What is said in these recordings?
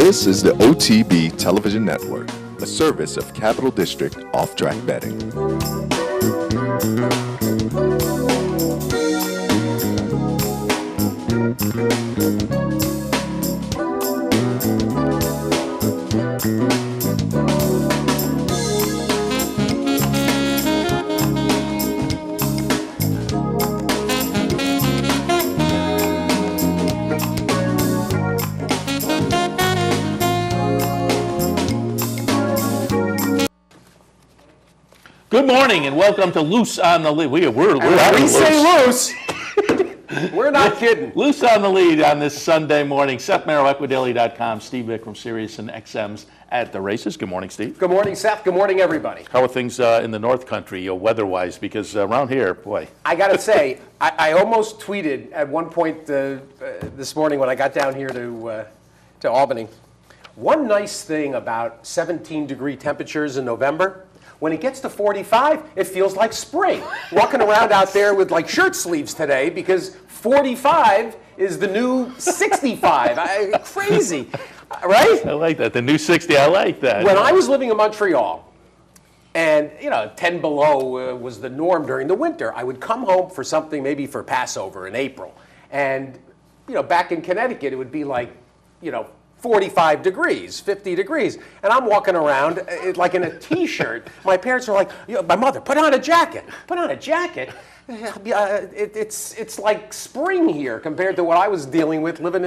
This is the OTB Television Network, a service of Capital District Off-Track Betting. Good morning and welcome to Loose on the Lead. We're we say loose. We're not kidding. Loose on the Lead on this Sunday morning. Seth Merrill, Equidaily.com, Steve Vick from Sirius and XM's at the races. Good morning, Steve. Good morning, Seth. Good morning, everybody. How are things in the North Country, weather-wise? Because around here, boy. I got to say, I almost tweeted at one point this morning when I got down here to Albany. One nice thing about 17-degree temperatures in November. When it gets to 45, it feels like spring. Walking around out there with like shirt sleeves today because 45 is the new 65. Crazy, right? I like that. The new 60, I like that. When I was living in Montreal, and 10 below was the norm during the winter, I would come home for something, maybe for Passover in April. And, back in Connecticut, it would be like, 45 degrees, 50 degrees. And I'm walking around like in a T-shirt. My parents are like, my mother, put on a jacket. Put on a jacket? It's like spring here compared to what I was dealing with living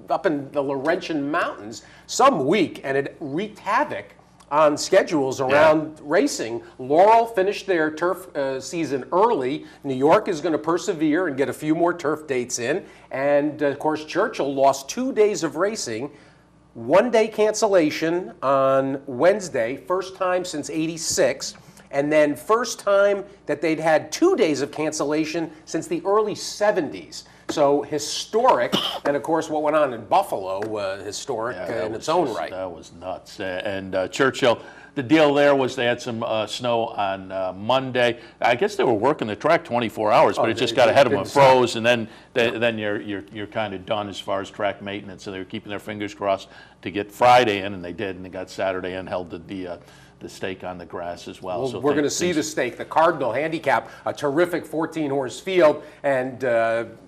up in the Laurentian Mountains some week. And it wreaked havoc on schedules around racing. Laurel finished their turf season early. New York is going to persevere and get a few more turf dates in. And, of course, Churchill lost 2 days of racing. 1 day cancellation on Wednesday, first time since '86. And then first time that they'd had 2 days of cancellation since the early '70s. So historic, and of course what went on in Buffalo, historic in its own right. That was nuts. And Churchill, the deal there was they had some snow on Monday. I guess they were working the track 24 hours, but it just got ahead of them. It froze, and then you're kind of done as far as track maintenance. So they were keeping their fingers crossed to get Friday in, and they did, and they got Saturday in, held the stake on the grass as well. So we're going to see the stake, the Cardinal Handicap, a terrific 14-horse field, and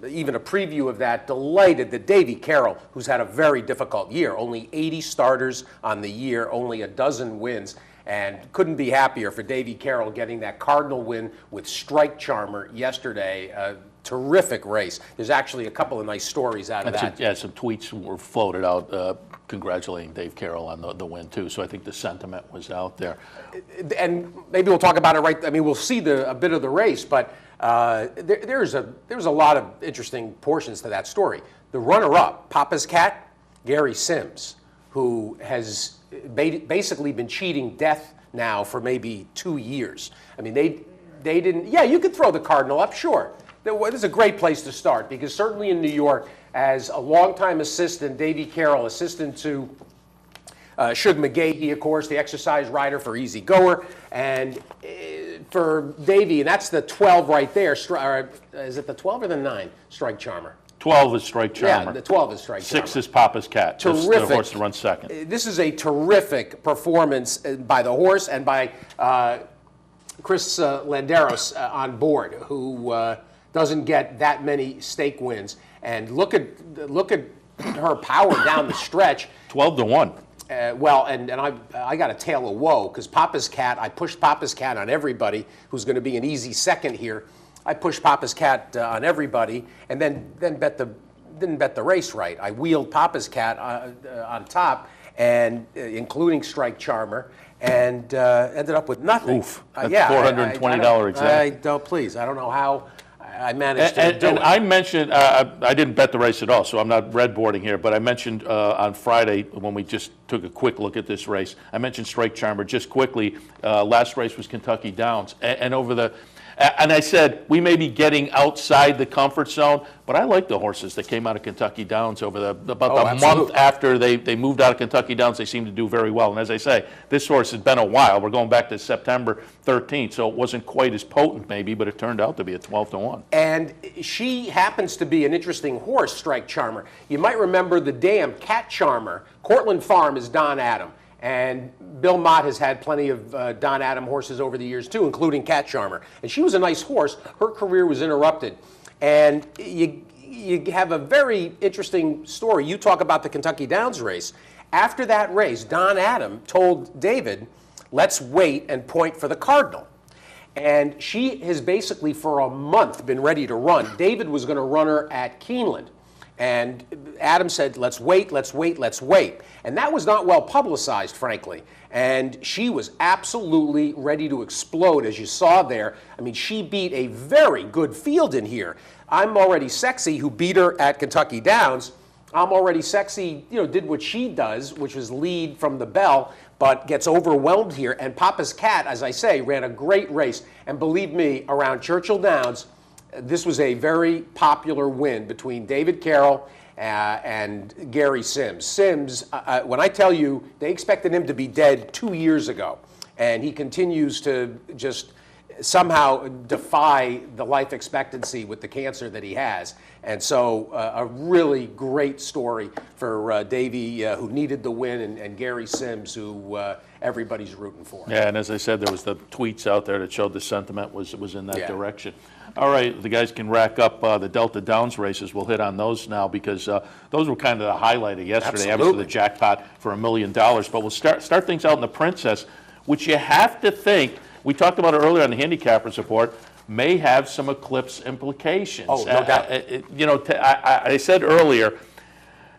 even a preview of that. Delighted that Davy Carroll, who's had a very difficult year, only 80 starters on the year, only a dozen wins, and couldn't be happier for Davy Carroll getting that Cardinal win with Strike Charmer yesterday. Terrific race. There's actually a couple of nice stories out of that. Yeah, some tweets were floated out congratulating Dave Carroll on the win, too. So I think the sentiment was out there. And maybe we'll talk about it right. I mean, we'll see a bit of the race, but there's a lot of interesting portions to that story. The runner-up, Papa's Cat, Gary Sims, who has basically been cheating death now for maybe 2 years. I mean, they didn't. Yeah, you could throw the Cardinal up, sure. This is a great place to start because certainly in New York, as a longtime assistant, Davy Carroll, assistant to Shug McGahee, of course, the exercise rider for Easy Goer, and for Davy, and that's the 12 right there. Is it the 12 or the 9? Strike Charmer. 12 is Strike Charmer. Yeah, the 12 is Strike Charmer. 6 is Papa's Cat. Terrific. The horse to run second. This is a terrific performance by the horse and by Chris Landeros on board, who doesn't get that many stake wins. And look at her power down the stretch. 12-1. Well, and I got a tale of woe because Papa's Cat, I pushed Papa's Cat on everybody who's going to be an easy second here. I pushed Papa's Cat on everybody and then didn't bet the race right. I wheeled Papa's Cat on top, and including Strike Charmer, and ended up with nothing. Oof, that's $420 exact. Please, I don't know how I managed to do it. And I mentioned, I didn't bet the race at all, so I'm not breadboarding here, but I mentioned on Friday when we just took a quick look at this race, I mentioned Strike Charmer just quickly. Last race was Kentucky Downs, and over And I said, we may be getting outside the comfort zone, but I like the horses that came out of Kentucky Downs over about the month absolutely. after they moved out of Kentucky Downs. They seemed to do very well. And as I say, this horse has been a while. We're going back to September 13th, so it wasn't quite as potent maybe, but it turned out to be a 12-1. And she happens to be an interesting horse, Strike Charmer. You might remember the dam, Cat Charmer. Cortland Farm is Don Adam. And Bill Mott has had plenty of Don Adam horses over the years too, including Cat Charmer. And she was a nice horse. Her career was interrupted. And you have a very interesting story. You talk about the Kentucky Downs race. After that race, Don Adam told David, let's wait and point for the Cardinal. And she has basically for a month been ready to run. David was going to run her at Keeneland. And Adam said, let's wait, let's wait, let's wait. And that was not well publicized, frankly. And she was absolutely ready to explode, as you saw there. I mean, she beat a very good field in here. I'm Already Sexy, who beat her at Kentucky Downs. I'm Already Sexy, did what she does, which was lead from the bell, but gets overwhelmed here. And Papa's Cat, as I say, ran a great race. And believe me, around Churchill Downs, this was a very popular win between David Carroll and Gary Sims. Sims, when I tell you, they expected him to be dead 2 years ago, and he continues to just somehow defy the life expectancy with the cancer that he has. And so a really great story for Davey, who needed the win, and Gary Sims, who everybody's rooting for. Yeah, and as I said, there was the tweets out there that showed the sentiment was in that direction. All right, the guys can rack up the Delta Downs races. We'll hit on those now because those were kind of the highlight of yesterday. Absolutely. Obviously, the jackpot for $1 million. But we'll start things out in the Princess, which you have to think, we talked about it earlier on the Handicappers Report, may have some eclipse implications. Oh, no doubt. I said earlier,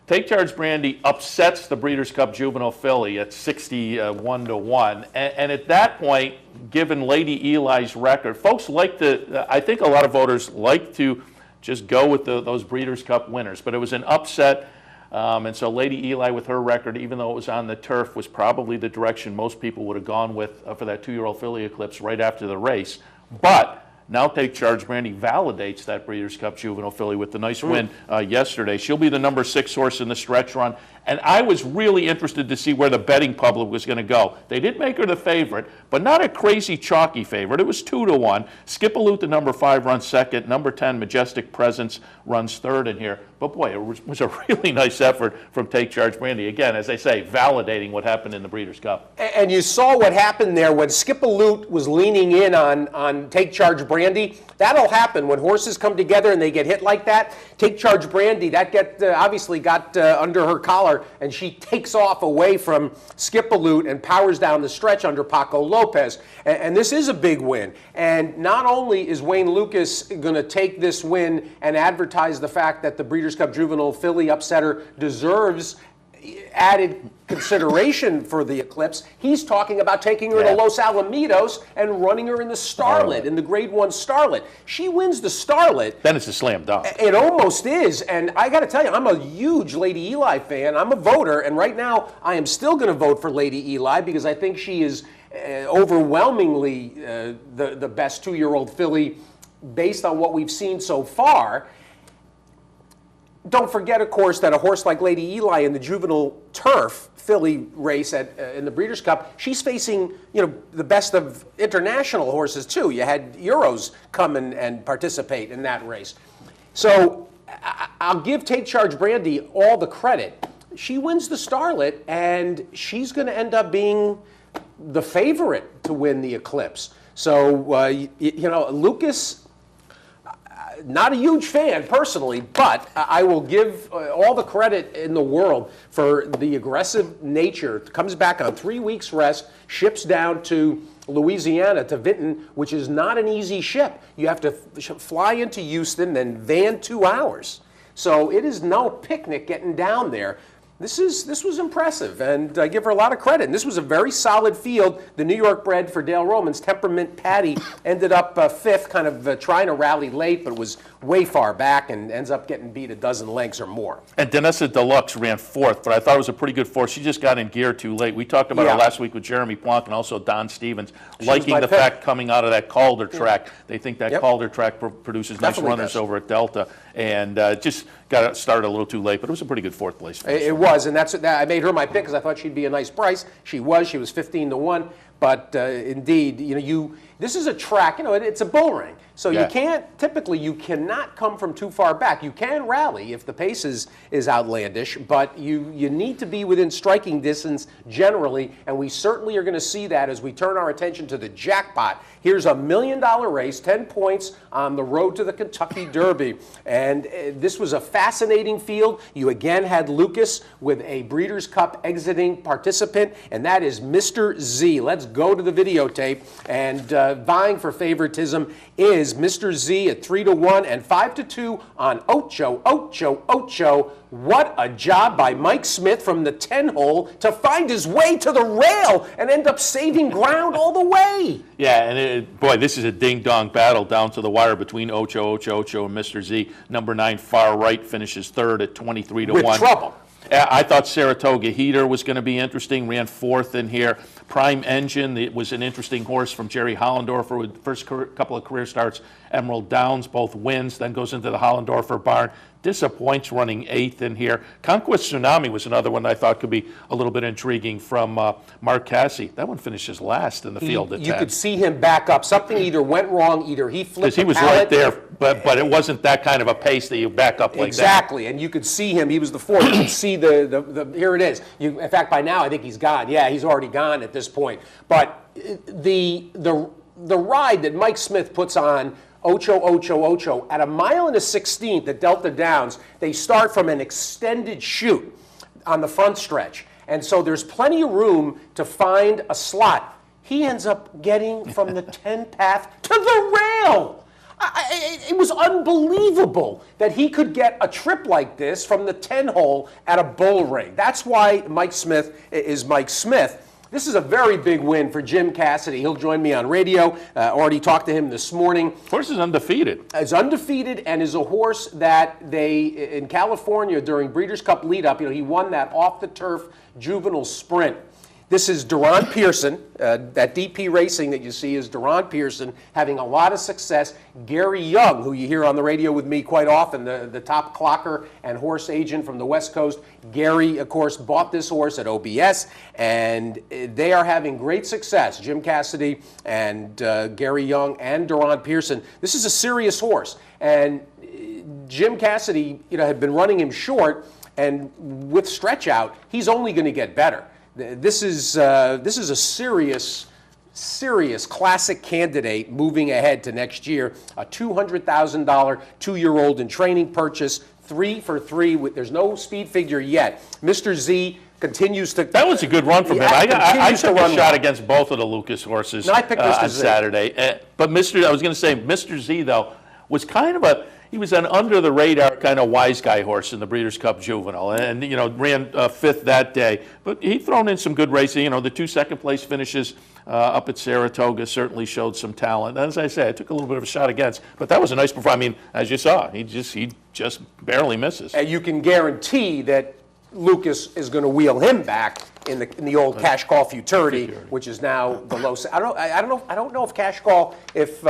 Take Charge Brandy upsets the Breeders' Cup Juvenile Filly at 61-1, and at that point, given Lady Eli's record, folks like to. I think a lot of voters like to just go with those Breeders' Cup winners, but it was an upset, and so Lady Eli, with her record, even though it was on the turf, was probably the direction most people would have gone with for that 2-year-old filly Eclipse right after the race, but. Now Take Charge Brandy validates that Breeders' Cup Juvenile filly with the nice win yesterday. She'll be the number 6 horse in the stretch run. And I was really interested to see where the betting public was going to go. They did make her the favorite, but not a crazy chalky favorite. It was 2-1. Skipaloot, the number 5, runs second. Number 10, Majestic Presence, runs third in here. But boy, it was a really nice effort from Take Charge Brandy. Again, as I say, validating what happened in the Breeders' Cup. And you saw what happened there when Skipaloot was leaning in on Take Charge Brandy. That'll happen when horses come together and they get hit like that. Take Charge Brandy, that obviously got under her collar, and she takes off away from Skipaloot and powers down the stretch under Paco Lopez. And this is a big win. And not only is Wayne Lucas going to take this win and advertise the fact that the Breeders' Cup Juvenile filly upsetter deserves added consideration for the Eclipse, he's talking about taking her to Los Alamitos and running her in the Starlet, in the Grade 1 Starlet. She wins the Starlet. Then it's a slam dunk. It almost is, and I got to tell you, I'm a huge Lady Eli fan. I'm a voter, and right now I am still going to vote for Lady Eli because I think she is overwhelmingly the best 2-year-old filly based on what we've seen so far. Don't forget, of course, that a horse like Lady Eli in the juvenile turf filly race in the Breeders' Cup, she's facing the best of international horses too. You had Euros come and participate in that race. So I'll give Take Charge Brandy all the credit. She wins the Starlet, and she's going to end up being the favorite to win the Eclipse. So Lucas. Not a huge fan personally, but I will give all the credit in the world for the aggressive nature. Comes back on 3 weeks rest, ships down to Louisiana, to Vinton, which is not an easy ship. You have to fly into Houston, then van 2 hours. So it is no picnic getting down there. This was impressive, and I give her a lot of credit. And this was a very solid field. The New York bred for Dale Romans, Temperament Patty, ended up 5th, kind of trying to rally late, but was way far back and ends up getting beat a dozen lengths or more. And Danessa Deluxe ran 4th, but I thought it was a pretty good 4th. She just got in gear too late. We talked about Yeah. her last week with Jeremy Plonk and also Don Stevens, was liking my the pick. fact coming out of that Calder track. They think that Yep. Calder track produces nice Definitely runners does. over at Delta, and just got started a little too late, but it was a pretty good 4th place finish. It was, and I made her my pick because I thought she'd be a nice price. She was 15-1, but indeed, this is a track, it's a bull ring. So Yeah. you cannot come from too far back. You can rally if the pace is outlandish, but you need to be within striking distance generally, and we certainly are going to see that as we turn our attention to the jackpot. Here's $1 million race, 10 points on the road to the Kentucky Derby. And this was a fascinating field. You again had Lucas with a Breeders' Cup exiting participant, and that is Mr. Z. Let's go to the videotape. And vying for favoritism is Mr. Z at 3-1 and 5-2 on Ocho, Ocho, Ocho. What a job by Mike Smith from the 10-hole to find his way to the rail and end up saving ground all the way. Yeah, and boy, this is a ding-dong battle down to the wire between Ocho, Ocho, Ocho, and Mr. Z. Number 9, Far Right, finishes 3rd at 23-1. With trouble. I thought Saratoga Heater was going to be interesting, ran 4th in here. Prime Engine, it was an interesting horse from Jerry Hollendorfer with first couple of career starts. Emerald Downs, both wins, then goes into the Hollendorfer barn. Disappoints running 8th in here. Conquest Tsunami was another one I thought could be a little bit intriguing from Mark Cassie. That one finishes last in the field at 10. You could see him back up. Something either went wrong, either he flipped Because he was right there, but it wasn't that kind of a pace that you back up like exactly, and you could see him. He was the 4th. You could see the here it is. In fact, by now I think he's gone. Yeah, he's already gone at this point. But the ride that Mike Smith puts on Ocho, Ocho, Ocho at 1.16 miles at Delta Downs, they start from an extended chute on the front stretch, and so there's plenty of room to find a slot. He ends up getting from the 10 path to the rail. It was unbelievable that he could get a trip like this from the 10 hole at a bull ring. That's why Mike Smith is Mike Smith. This is a very big win for Jim Cassidy. He'll join me on radio. Already talked to him this morning. Horse is undefeated. Is undefeated and is a horse that they, in California during Breeders' Cup lead-up, he won that off-the-turf juvenile sprint. This is Deron Pearson. That DP Racing that you see is Deron Pearson having a lot of success. Gary Young, who you hear on the radio with me quite often, the top clocker and horse agent from the West Coast. Gary, of course, bought this horse at OBS, and they are having great success. Jim Cassidy and Gary Young and Deron Pearson. This is a serious horse, and Jim Cassidy, had been running him short, and with stretch out, he's only going to get better. This is a serious classic candidate moving ahead to next year. A $200,000 2-year-old in training purchase, 3 for 3. There's no speed figure yet. Mr. Z continues to. That was a good run from him. I took a shot against both of the Lucas horses I picked Mr. on Z. Saturday. But I was going to say, Mr. Z, though, was kind of he was an under-the-radar kind of wise guy horse in the Breeders' Cup Juvenile, and ran 5th that day. But he'd thrown in some good racing. The 2 second-place finishes up at Saratoga certainly showed some talent. And as I say, I took a little bit of a shot against, but that was a nice performance. I mean, as you saw, he just barely misses. And you can guarantee that Lucas is going to wheel him back in the old Cash Call Futurity, which is now the low. I don't know if Cash Call, if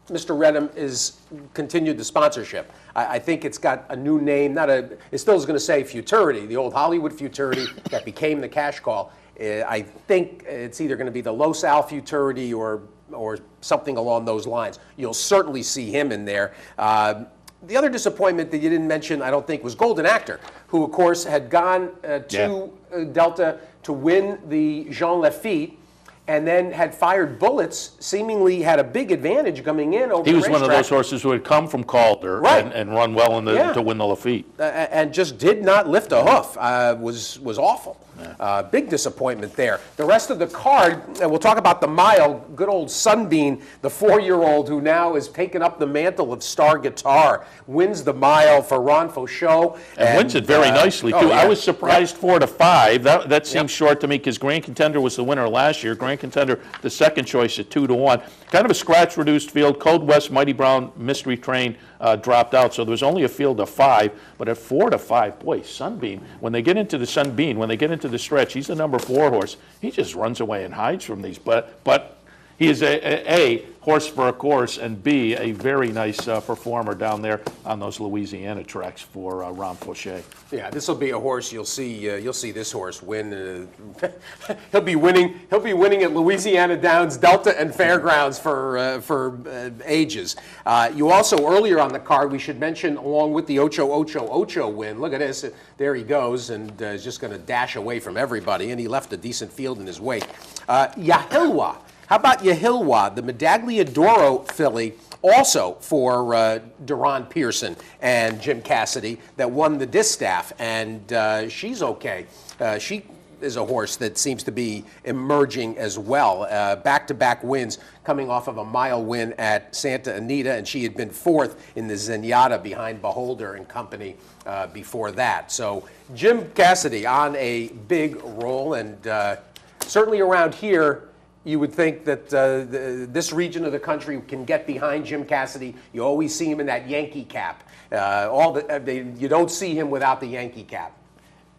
Mr. Redham is continued the sponsorship. I think it's got a new name. It still is going to say Futurity, the old Hollywood Futurity that became the Cash Call. I think it's either going to be the Los Al Futurity or something along those lines. You'll certainly see him in there. The other disappointment that you didn't mention, I don't think, was Golden Actor, who, of course, had gone to Delta to win the Jean Lafitte, and then had fired bullets, seemingly had a big advantage coming in over the racetrack. He was one of those horses who had come from Calder and run well to win the Lafitte. And just did not lift a hoof. Was awful. Big disappointment there. The rest of the card, and we'll talk about the mile, good old Sunbeam, the 4-year-old who now has taken up the mantle of Star Guitar, wins the mile for Ron Fauchot. And wins it very nicely, too. I was surprised 4 to 5. That seems short to me because Grand Contender was the winner last year. Grand Contender, the second choice at 2 to 1. kind of a scratch-reduced field. Code West, Mighty Brown, Mystery Train dropped out, so there was only a field of 5. But at 4 to 5, boy, Sunbeam, when they get into the stretch, he's the number 4 horse. He just runs away and hides from these. But he is a horse for a course, and B, a very nice performer down there on those Louisiana tracks for Ron Fauché. Yeah, this will be a horse you'll see this horse win. He'll be winning at Louisiana Downs, Delta, and Fairgrounds for ages. You also, earlier on the card, we should mention, along with the Ocho Ocho Ocho win. Look at this. There he goes, and is just going to dash away from everybody, and he left a decent field in his wake. Yahilwa. How about Yahilwa, the Medaglia d'Oro filly, also for Deron Pearson and Jim Cassidy, that won the distaff, and she's okay. She is a horse that seems to be emerging as well. Back-to-back wins coming off of a mile win at Santa Anita, and she had been 4th in the Zenyatta behind Beholder and company before that. So Jim Cassidy on a big roll, and certainly around here, you would think that this region of the country can get behind Jim Cassidy. You always see him in that Yankee cap. You don't see him without the Yankee cap.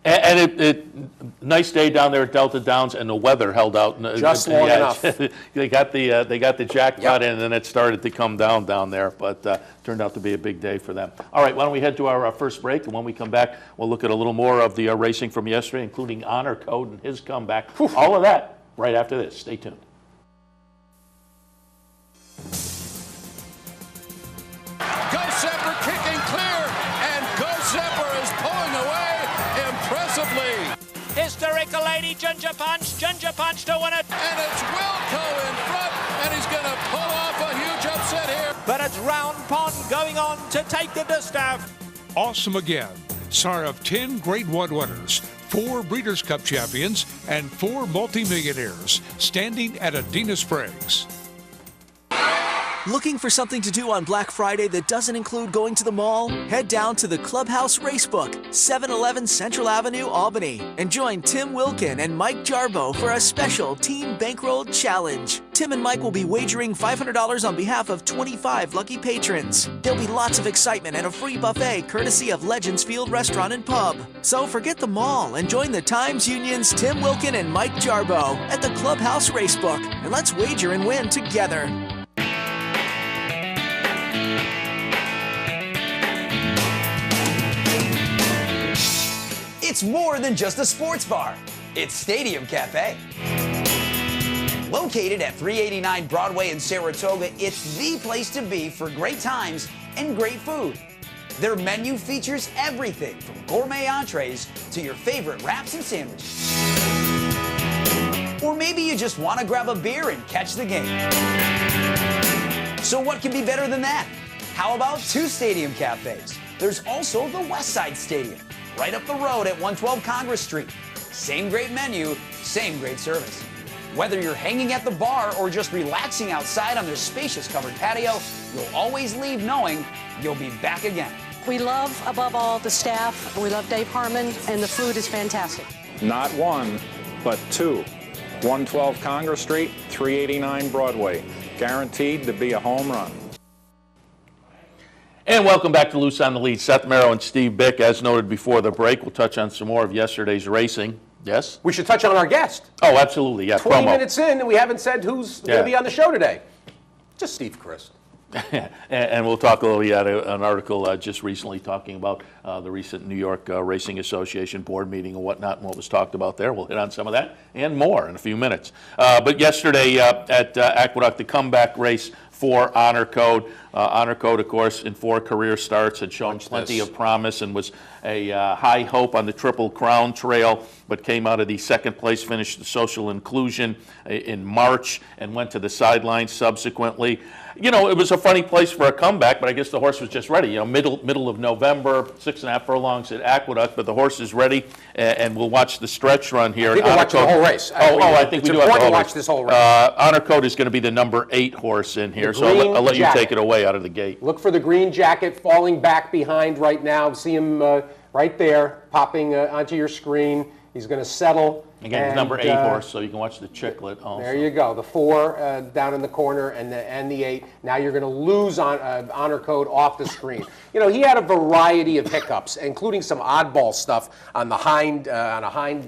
And nice day down there at Delta Downs, and the weather held out just long enough. They got the jackpot in, and then it started to come down there, but turned out to be a big day for them. All right, why don't we head to our first break, and when we come back, we'll look at a little more of the racing from yesterday, including Honor Code and his comeback. All of that right after this. Stay tuned. Go Zephyr kicking clear, and Go Zephyr is pulling away impressively. Historical Lady Ginger Punch to win it. And it's Wilco in front, and he's going to pull off a huge upset here. But it's Round Pond going on to take the distaff. Awesome again. Sire of 10 Grade 1 winners, 4 Breeders' Cup champions, and 4 multimillionaires, standing at Adina Springs. Looking for something to do on Black Friday that doesn't include going to the mall? Head down to the Clubhouse Racebook, 711 Central Avenue, Albany, and join Tim Wilkin and Mike Jarbo for a special Team Bankroll Challenge. Tim and Mike will be wagering $500 on behalf of 25 lucky patrons. There'll be lots of excitement and a free buffet courtesy of Legends Field Restaurant and Pub. So forget the mall and join the Times Union's Tim Wilkin and Mike Jarbo at the Clubhouse Racebook, and let's wager and win together. It's more than just a sports bar. It's Stadium Cafe. Located at 389 Broadway in Saratoga, it's the place to be for great times and great food. Their menu features everything from gourmet entrees to your favorite wraps and sandwiches. Or maybe you just want to grab a beer and catch the game. So what can be better than that? How about 2 Stadium Cafes? There's also the Westside Stadium, right up the road at 112 Congress Street. Same great menu, same great service. Whether you're hanging at the bar or just relaxing outside on their spacious covered patio, you'll always leave knowing you'll be back again. We love, above all, the staff. We love Dave Harmon, and the food is fantastic. Not 1, but 2. 112 Congress Street, 389 Broadway. Guaranteed to be a home run. And welcome back to Loose on the Lead. Seth Merrow and Steve Bick. As noted before the break, we'll touch on some more of yesterday's racing. Yes? We should touch on our guest. Oh, absolutely. Yeah, 20 promo. minutes in, and we haven't said who's going to be on the show today. Just Steve Christ. And we'll talk a little bit about an article just recently talking about the recent New York Racing Association board meeting and whatnot, and what was talked about there. We'll hit on some of that and more in a few minutes. But yesterday at Aqueduct, the comeback race for Honor Code. Honor Code, of course, in 4 career starts, had shown plenty of promise and was a high hope on the Triple Crown Trail, but came out of the second place finish, the Social Inclusion, in March, and went to the sidelines subsequently. You know, it was a funny place for a comeback, but I guess the horse was just ready. You know, middle of November, 6.5 furlongs at Aqueduct, but the horse is ready, and we'll watch the stretch run here. I think we'll watch the whole race. I think we do have to watch this whole race. Honor Code is going to be the number 8 horse in here, so I'll let you take it away out of the gate. Look for the green jacket falling back behind right now. See him right there, popping onto your screen. He's going to settle. Again, he's number 8 horse, so you can watch the Chicklet also. There you go. The 4 down in the corner and the 8. Now you're going to lose on Honor Code off the screen. You know, he had a variety of hiccups, including some oddball stuff on the hind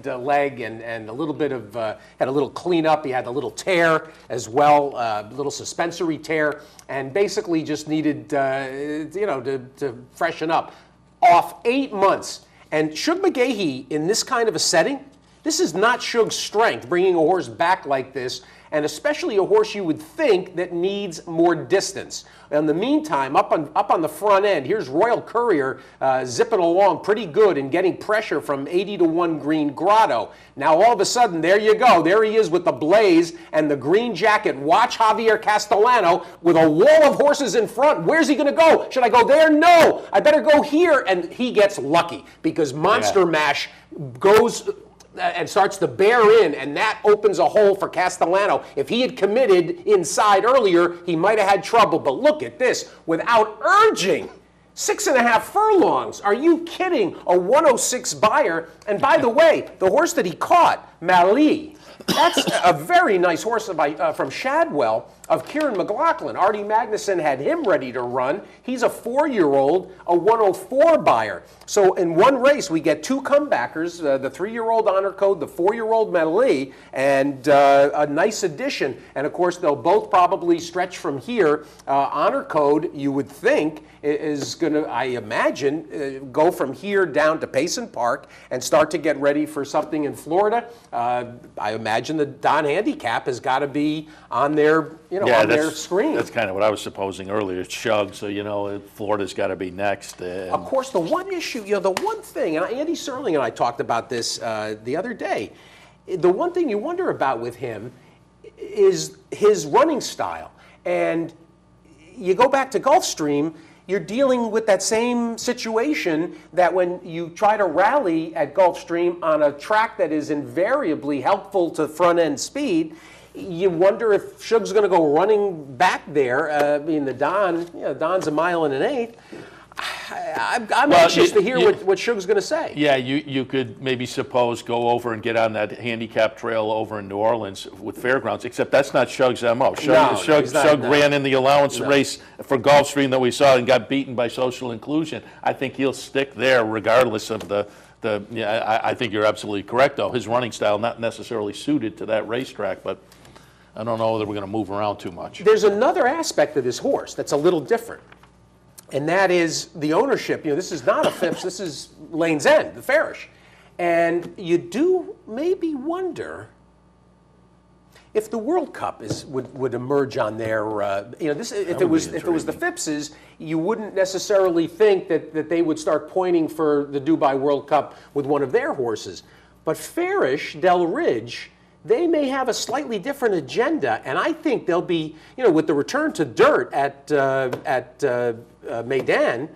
leg and a little bit of had a little cleanup. He had a little tear as well, a little suspensory tear, and basically just needed to freshen up. Off 8 months. And Shug McGaughey, in this kind of a setting, this is not Shug's strength, bringing a horse back like this, and especially a horse you would think that needs more distance. In the meantime, up on the front end, here's Royal Courier zipping along pretty good and getting pressure from 80-1 Green Grotto. Now all of a sudden, there you go. There he is with the Blaze and the green jacket. Watch Javier Castellano with a wall of horses in front. Where's he going to go? Should I go there? No. I better go here. And he gets lucky because Monster Mash goes and starts to bear in, and that opens a hole for Castellano. If he had committed inside earlier, he might have had trouble. But look at this, without urging, 6.5 furlongs. Are you kidding? A 106 buyer. And by the way, the horse that he caught, Mali, that's a very nice horse from Shadwell of Kieran McLaughlin. Artie Magnuson had him ready to run. He's a 4-year-old, a 104 buyer. So in one race, we get 2 comebackers, the 3-year-old Honor Code, the 4-year-old Medley, and a nice addition. And of course, they'll both probably stretch from here. Honor Code, you would think, is going to, I imagine, go from here down to Payson Park and start to get ready for something in Florida. I imagine the Don Handicap has got to be on their, on their screen. That's kind of what I was supposing earlier. It's Shug, so Florida's got to be next. Of course, the one issue, the one thing, and Andy Serling and I talked about this the other day. The one thing you wonder about with him is his running style, and you go back to Gulfstream. You're dealing with that same situation that when you try to rally at Gulfstream on a track that is invariably helpful to front-end speed, you wonder if Shug's going to go running back there. The Don's a mile and an eighth. I'm anxious to hear what Shug's going to say. Yeah, you could maybe suppose go over and get on that handicap trail over in New Orleans with Fairgrounds, except that's not Shug's MO. Shug ran in the allowance race for Gulfstream that we saw and got beaten by Social Inclusion. I think he'll stick there regardless of I think you're absolutely correct, though. His running style not necessarily suited to that racetrack, but I don't know that we're going to move around too much. There's another aspect of this horse that's a little different. And that is the ownership. This is not a Phipps, this is Lane's End, the Farish. And you do maybe wonder if the World Cup would emerge on their, if it was the Phippses, you wouldn't necessarily think that they would start pointing for the Dubai World Cup with one of their horses. But Farish, Del Ridge, they may have a slightly different agenda, and I think they'll be, with the return to dirt at Meydan,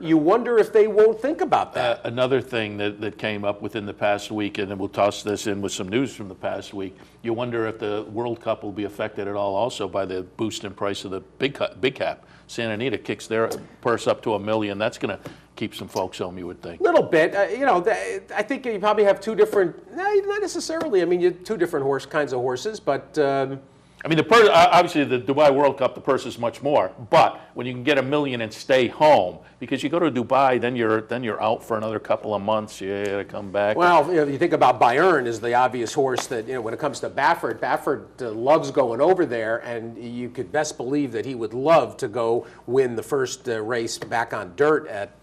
you wonder if they won't think about that. Another thing that came up within the past week, and then we'll toss this in with some news from the past week, you wonder if the World Cup will be affected at all also by the boost in price of the big cap. Santa Anita kicks their purse up to $1 million. That's going to keep some folks home, you would think. A little bit. I think you probably have two different, not necessarily. You have 2 different kinds of horses, but... the purse, obviously the Dubai World Cup, the purse is much more. But when you can get $1 million and stay home, because you go to Dubai, then you're out for another couple of months. You got to come back. Well, you think about Bayern as the obvious horse that when it comes to Baffert loves going over there, and you could best believe that he would love to go win the first race back on dirt at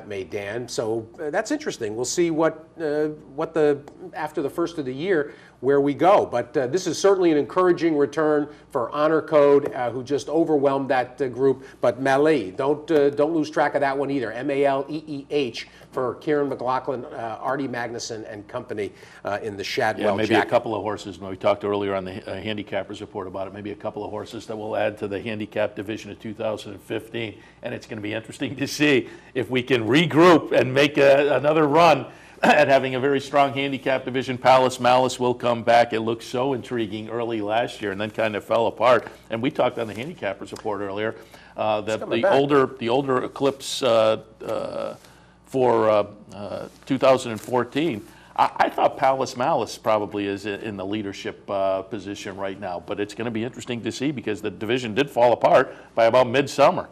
Meydan. So that's interesting. We'll see what after the first of the year where we go. But this is certainly an encouraging return for Honor Code, who just overwhelmed that group. But Mallee, don't lose track of that one either. Maleeh for Kieran McLaughlin, Artie Magnuson and company in the Shadwell. Yeah, maybe a couple of horses. We talked earlier on the Handicappers Report about it. Maybe a couple of horses that will add to the handicap division of 2015. And it's going to be interesting to see if we can regroup and make another run at having a very strong handicap division. Palace Malice will come back. It looked so intriguing early last year and then kind of fell apart. And we talked on the Handicappers Report earlier that the older Eclipse for 2014, I thought Palace Malice probably is in the leadership position right now, but it's going to be interesting to see because the division did fall apart by about midsummer.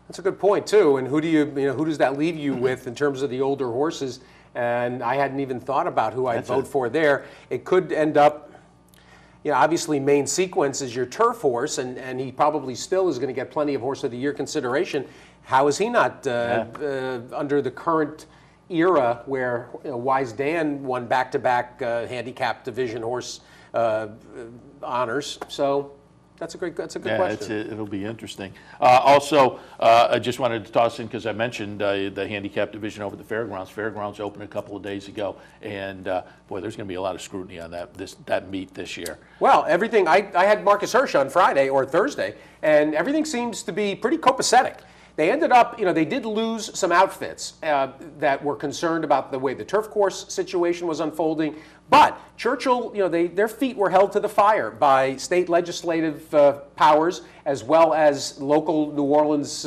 That's a good point too. And who does that leave you with in terms of the older horses? And I hadn't even thought about who I'd vote for there. It could end up, obviously Main Sequence is your turf horse, and he probably still is going to get plenty of Horse of the Year consideration. How is he not under the current era where Wise Dan won back-to-back handicap division horse honors? So that's a good question. It'll be interesting. Also, I just wanted to toss in because I mentioned the handicap division over the Fairgrounds. Fairgrounds opened a couple of days ago, and boy, there's going to be a lot of scrutiny on that meet this year. Well, everything. I had Marcus Hirsch on Friday or Thursday, and everything seems to be pretty copacetic. They ended up, they did lose some outfits that were concerned about the way the turf course situation was unfolding. But Churchill, their feet were held to the fire by state legislative powers as well as local New Orleans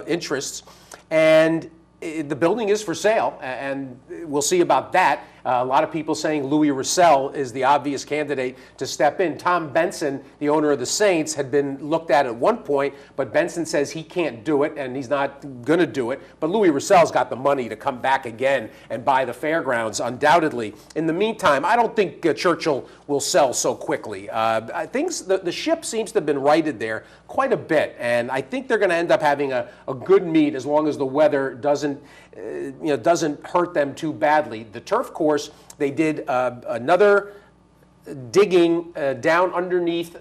interests. And the building is for sale, and we'll see about that. A lot of people saying Louis Russell is the obvious candidate to step in. Tom Benson, the owner of the Saints, had been looked at one point, but Benson says he can't do it, and he's not going to do it. But Louis Russell's got the money to come back again and buy the Fairgrounds, undoubtedly. In the meantime, I don't think Churchill will sell so quickly. The ship seems to have been righted there quite a bit, and I think they're going to end up having a good meet as long as the weather doesn't hurt them too badly. The turf course, they did another digging down underneath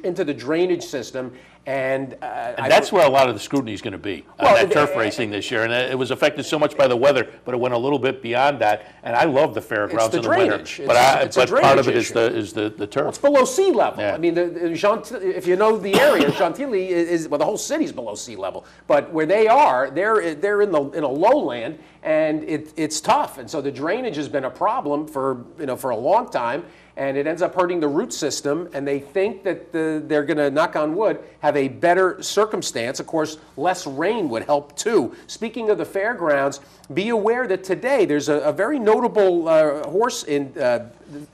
into the drainage system, and that's where a lot of the scrutiny is going to be on that turf racing this year. And it was affected so much by the weather, but it went a little bit beyond that. And I love the Fairgrounds in the winter, but part of it is the turf. Well, it's below sea level. Yeah. I mean, if you know the area, Chantilly is the whole city's below sea level. But where they are, they're in a lowland, and it's tough. And so the drainage has been a problem for a long time. And it ends up hurting the root system, and they think that they're going to, knock on wood, have a better circumstance. Of course, less rain would help too. Speaking of the Fairgrounds, be aware that today there's a very notable horse in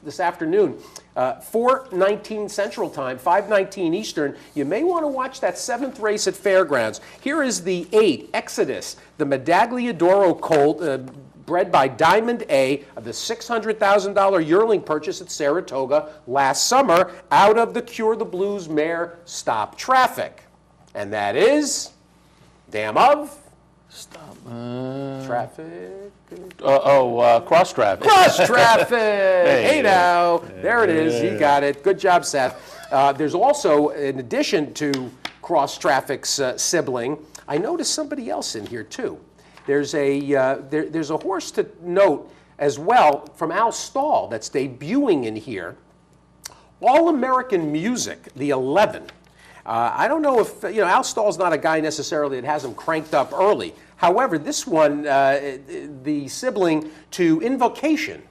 this afternoon. 4:19 Central Time, 5:19 Eastern. You may want to watch that 7th race at Fairgrounds. Here is the 8, Exodus, the Medagliadoro colt, bred by Diamond A of the $600,000 yearling purchase at Saratoga last summer out of the Cure the Blues mare Stop Traffic. And that is dam of Stop Traffic. Cross Traffic. Cross Traffic. Hey now. There it is. You got it. Good job, Seth. There's also, in addition to Cross Traffic's sibling, I noticed somebody else in here too. There's a horse to note as well from Al Stall that's debuting in here. All American Music, the 11. I don't know if, Al Stall's not a guy necessarily that has him cranked up early. However, this one, the sibling to Invocation.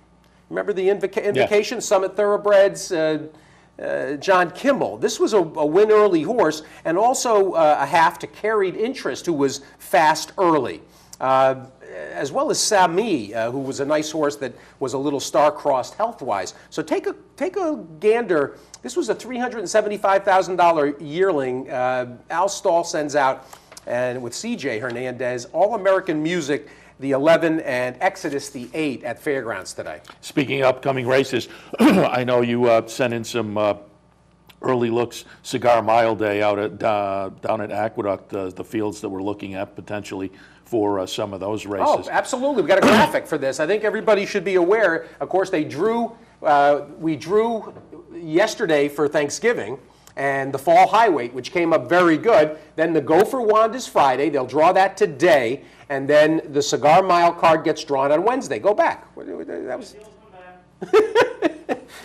Remember the Invocation? Yeah. Summit Thoroughbreds, John Kimmel. This was a win early horse, and also a half to Carried Interest, who was fast early. As well as Sami, who was a nice horse that was a little star-crossed health-wise. So take a gander. This was a $375,000 yearling. Al Stall sends out, and with C.J. Hernandez, All-American Music, the 11, and Exodus, the 8, at Fairgrounds today. Speaking of upcoming races, I know you sent in some early looks, Cigar Mile Day out at down at Aqueduct, the fields that we're looking at potentially for some of those races. Oh, absolutely. We've got a graphic for this. I think everybody should be aware. Of course, we drew yesterday for Thanksgiving, and the Fall High Weight, which came up very good. Then the Go for Wand is Friday. They'll draw that today, and then the Cigar Mile card gets drawn on Wednesday. Go back. That was...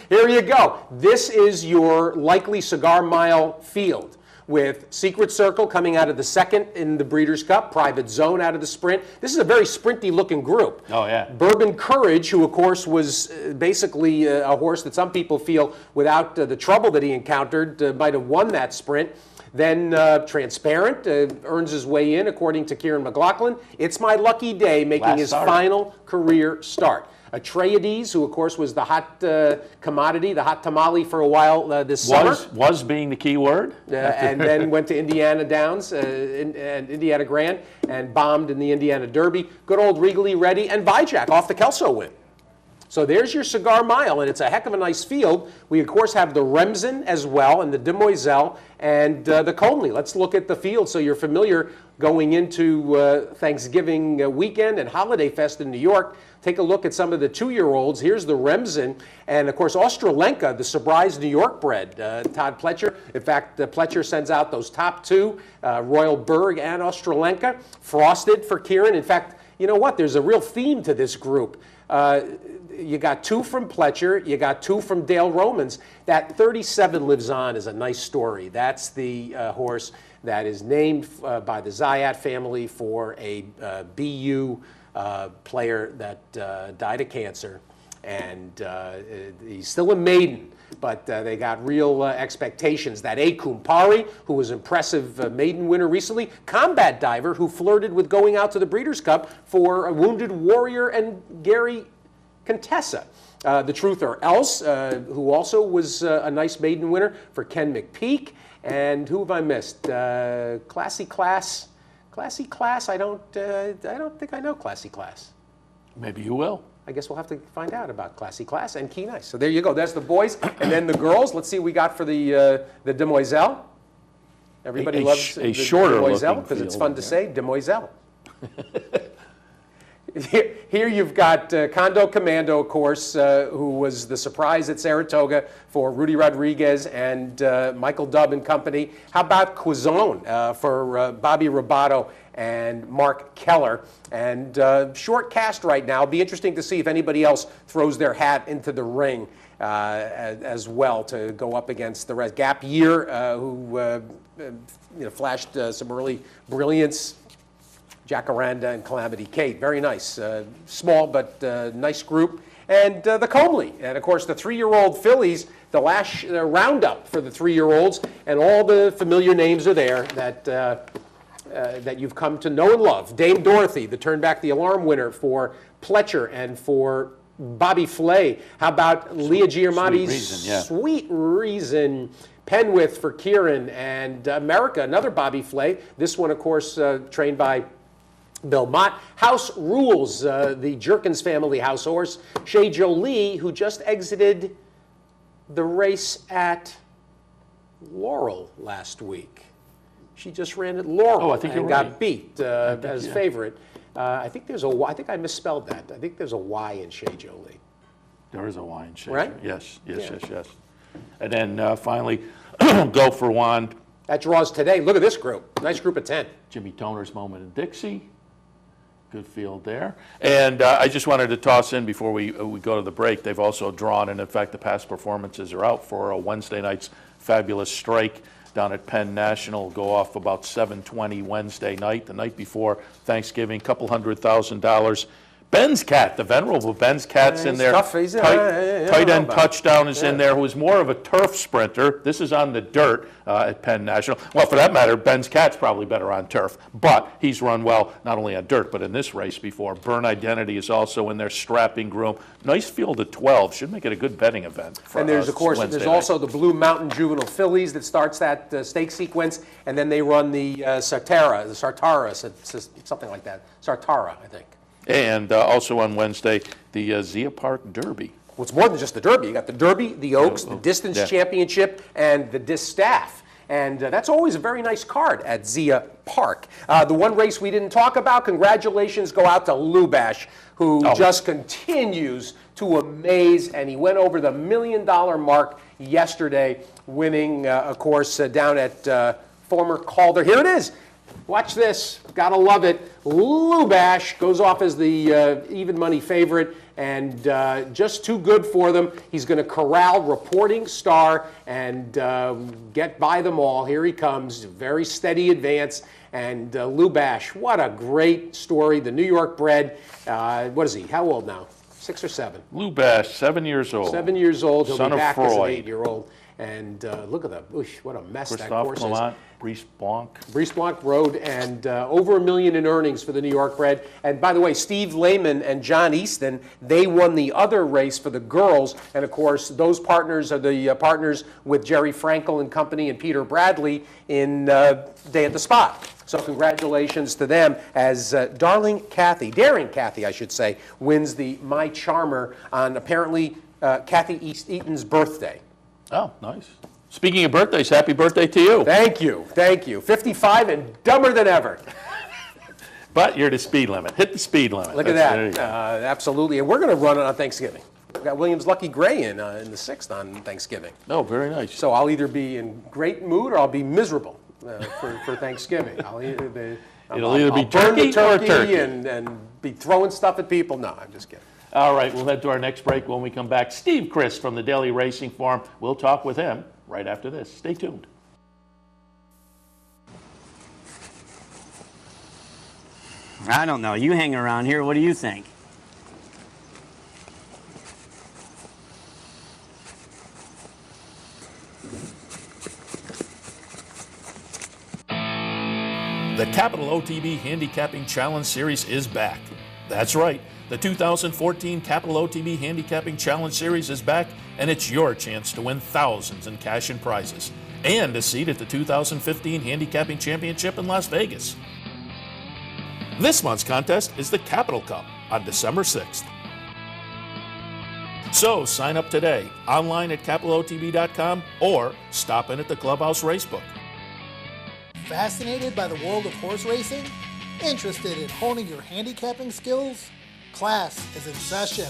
Here you go. This is your likely Cigar Mile field, with Secret Circle coming out of the second in the Breeders' Cup, Private Zone out of the sprint. This is a very sprinty-looking group. Oh, yeah. Bourbon Courage, who, of course, was basically a horse that some people feel, without the trouble that he encountered, might have won that sprint. Then Transparent earns his way in, according to Kieran McLaughlin. It's My Lucky Day, making his final career start. Atreides, who of course was the hot commodity, the hot tamale for a while this summer. Was being the key word. And then went to Indiana Downs and Indiana Grand and bombed in the Indiana Derby. Good old Regally Ready and Bijak off the Kelso win. So there's your Cigar Mile, and it's a heck of a nice field. We, of course, have the Remsen as well, and the Demoiselle, and the Comely. Let's look at the field so you're familiar going into Thanksgiving weekend and Holiday Fest in New York. Take a look at some of the 2-year-olds. Here's the Remsen, and, of course, Australenka, the surprise New York bred, Todd Pletcher. In fact, Pletcher sends out those top 2, Royal Berg and Australenka, frosted for Kieran. In fact, you know what? There's a real theme to this group. You got 2 from Pletcher, you got 2 from Dale Romans. That 37 Lives On is a nice story. That's the horse that is named by the Zayat family for a BU player that died of cancer. And he's still a maiden, but they got real expectations. That A. Kumpari, who was impressive maiden winner recently, combat diver who flirted with going out to the Breeders' Cup for a Wounded Warrior and Gary Contessa. The Truther Else, who also was a nice maiden winner for Ken McPeak. And who have I missed? Classy Class. Classy Class, I don't think I know Classy Class. Maybe you will. I guess we'll have to find out about Classy Class and Key Nice. So there you go. That's the boys. And then the girls. Let's see what we got for the Demoiselle. Everybody loves a the shorter Demoiselle looking because it's field, fun to say, Demoiselle. Here you've got Condo Commando, of course, who was the surprise at Saratoga for Rudy Rodriguez and Michael Dubb and company. How about Quizone for Bobby Robato and Mark Keller? And short cast right now. It'll be interesting to see if anybody else throws their hat into the ring as well to go up against the rest. Gap Year, who flashed some early brilliance. Jacaranda and Calamity Kate. Very nice. Small but nice group. And the Comely. And, of course, the 3-year-old fillies, the last roundup for the 3-year-olds. And all the familiar names are there that you've come to know and love. Dame Dorothy, the Turn Back the Alarm winner for Pletcher and for Bobby Flay. How about Leah Giamatti's Sweet Reason? Penwith for Kieran. And America, another Bobby Flay. This one, of course, trained by Bill Mott. House Rules, the Jerkins family house horse. Shea Jolie, who just exited the race at Laurel last week. She just ran at Laurel and got beat as favorite. I think there's I think I misspelled that. I think there's a Y in Shea Jolie. There is a Y in Shea. Right? Yes. And then finally, Go for Wand. That draws today. Look at this group. Nice group of 10. Jimmy Toner's Moment in Dixie. Good field there. And I just wanted to toss in before we go to the break, they've also drawn, and in fact the past performances are out for a Wednesday night's Fabulous Strike down at Penn National. Go off about 7:20 Wednesday night, the night before Thanksgiving, couple $100,000. Ben's Cat, the venerable Ben's Cat's in there. Tight end touchdown is in there, who is more of a turf sprinter. This is on the dirt at Penn National. Well, for that matter, Ben's Cat's probably better on turf, but he's run well not only on dirt, but in this race before. Burn Identity is also in there, strapping groom. Nice field of 12. Should make it a good betting event for And there's, of course, Wednesday there's night. also the Blue Mountain Juvenile Fillies that starts that stake sequence, and then they run the Sartara, something like that. Sartara, I think. And also on Wednesday, the Zia Park Derby. Well, it's more than just the Derby. You got the Derby, the Oaks, the Distance Championship, and the Distaff. And that's always a very nice card at Zia Park. The one race we didn't talk about, congratulations go out to Lubash, who just continues to amaze, and he went over the $1 million mark yesterday, winning, of course, down at former Calder. Here it is. Watch this. Gotta love it. Lubash goes off as the even money favorite, and just too good for them. He's going to corral Reporting Star and get by them all. Here he comes. Very steady advance. And Lubash, what a great story. The New York bred. What is he? How old now? 6 or 7? Lubash, 7 years old. 7 years old. He'll Son be of back as an Freud. 8-year-old. And look at that, what a mess that Christophe course Clement, Brice Blanc. Brice Blanc Road, and over $1 million in earnings for the New York bred. And by the way, Steve Lehman and John Easton, they won the other race for the girls. And of course, those partners are the partners with Jerry Frankel and company and Peter Bradley in Day at the Spot. So congratulations to them as Daring Kathy, I should say, wins the My Charmer on apparently Kathy Eaton's birthday. Oh, nice. Speaking of birthdays, happy birthday to you. Thank you. 55 and dumber than ever. But you're the speed limit. Hit the speed limit. Look at that. Absolutely. And we're going to run it on Thanksgiving. We've got Williams Lucky Gray in the 6th on Thanksgiving. Oh, very nice. So I'll either be in great mood or I'll be miserable for Thanksgiving. It'll either be burn the turkey or turkey. And be throwing stuff at people. No, I'm just kidding. All right, we'll head to our next break. When we come back, Steve Christ from the Daily Racing Forum. We'll talk with him right after this. Stay tuned. I don't know. You hang around here. What do you think? The Capital OTB Handicapping Challenge Series is back. That's right. The 2014 Capital OTB Handicapping Challenge Series is back, and it's your chance to win thousands in cash and prizes, and a seat at the 2015 Handicapping Championship in Las Vegas. This month's contest is the Capital Cup on December 6th. So sign up today, online at capitalotb.com, or stop in at the Clubhouse Racebook. Fascinated by the world of horse racing? Interested in honing your handicapping skills? Class is in session.